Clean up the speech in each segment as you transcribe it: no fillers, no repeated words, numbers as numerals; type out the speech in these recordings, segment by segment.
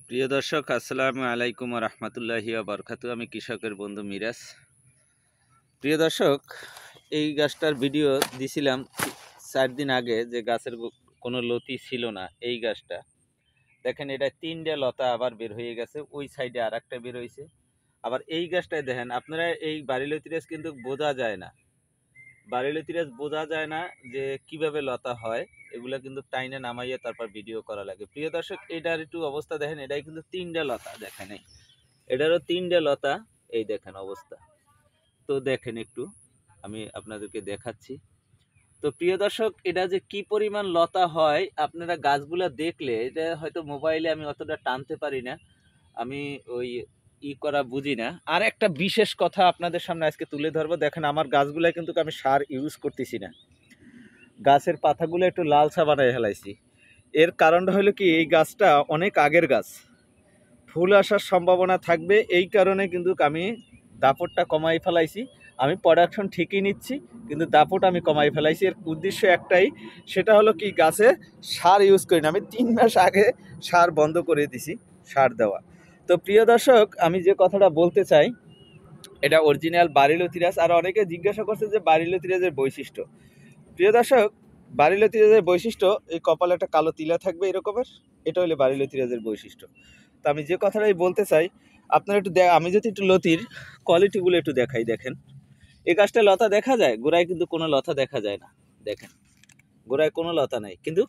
প্রিয় দর্শক, আসসালামু আলাইকুম ওয়া রাহমাতুল্লাহি ওয়া বারাকাতুহু। আমি কৃষকের বন্ধু মিরাজ। প্রিয় দর্শক, এই গাছটার ভিডিও দিছিলাম 4 দিন আগে, যে গাছের কোনো লতি ছিল না। এই গাছটা দেখেন, এটা 3টে লতা আবার বের হয়ে গেছে। ওই সাইডে আরেকটা বের হয়েছে। আবার এই গাছটায় দেখেন আপনারা, এই বাড়িলতিরাজ কিন্তু বোঝা যায় না। বাড়িলতিরাজ বোঝা যায় না যে কিভাবে লতা হয়। এগুলা কিন্তু টাইনে নামাইয়া তারপর ভিডিও করা লাগে। প্রিয় দর্শক, এটার একটু অবস্থা দেখেন। এটাই কিন্তু 3টে লতা, দেখেন এটারও 3টে লতা। এই দেখেন অবস্থা। তো দেখেন একটু, আমি আপনাদেরকে দেখাচ্ছি। তো প্রিয় দর্শক, এটা যে কি পরিমাণ লতা হয় আপনারা গাছগুলা দেখলে, এটা হয়তো মোবাইলে আমি অতটা টানতে পারি না, আমি ওই করা বুঝি না। আর একটা বিশেষ কথা আপনাদের সামনে আজকে তুলে ধরবো। দেখেন আমার গাছগুলা কিন্তু আমি সার ইউজ করতেছি না। গাছের পাতাগুলো একটু লালচা বানায় ফেলাইছি। এর কারণটা হলো কি, এই গাছটা অনেক আগের গাছ, ফুল আসার সম্ভাবনা থাকবে। এই কারণে কিন্তু আমি দাপটটা কমাই ফেলাইছি। আমি প্রোডাকশন ঠিকই নিচ্ছি, কিন্তু দাপট আমি কমাই ফেলাইছি। এর উদ্দেশ্য একটাই, সেটা হলো কি, গাছে সার ইউজ করি না। আমি 3 মাস আগে সার বন্ধ করে দিছি, সার দেওয়া। তো প্রিয় দর্শক, আমি যে কথাটা বলতে চাই, এটা অরিজিনাল বাড়িলতিরাজ। আর অনেকে জিজ্ঞাসা করছে যে বাড়িলতিরাজের বৈশিষ্ট্য। প্রিয় দর্শক, বাড়িলতিরাজের বৈশিষ্ট্য, এই কপালে একটা কালো তিলা থাকবে এরকমের, এটা হলো বাড়িলতিরাজের বৈশিষ্ট্য। তো আমি যে কথাটাই বলতে চাই, আপনারা একটু আমি যদি একটু লতির কোয়ালিটিগুলো একটু দেখাই। দেখেন, এই গাছটা লতা দেখা যায়, গোড়ায় কিন্তু কোনো লতা দেখা যায় না। দেখেন, গোড়ায় কোনো লতা নাই, কিন্তু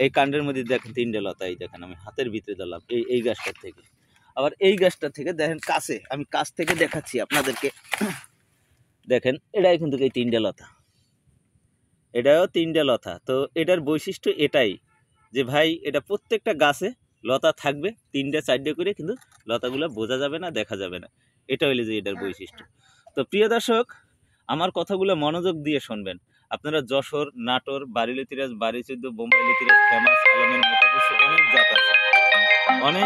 এই কাণ্ডের মধ্যে দেখেন 3টে লতা। এই দেখেন, আমি হাতের ভিতরে দিলাম এই গাছটার থেকে। আবার এই গাছটার থেকে দেখেন, কাছে আমি কাছ থেকে দেখাচ্ছি আপনাদেরকে। দেখেন, এটাই কিন্তু এই 3টে লতা, এটাও 3টে লতা। তো এটার বৈশিষ্ট্য এটাই যে ভাই, এটা প্রত্যেকটা গাছে লতা থাকবে 3টে 4টে করে, কিন্তু লতাগুলো বোঝা যাবে না, দেখা যাবে না। এটা হইলে যে এটার বৈশিষ্ট্য। তো প্রিয় দর্শক, আমার কথাগুলো মনোযোগ দিয়ে শুনবেন। আপনারা যশোর, নাটোর, বাড়িলতিরাজ, বাড়িচৌদ্দ, বোম্বাই লতিরাজ, ফেমাস, আলমের, মোটাকুসু, অনেক জাত আছে, অনেক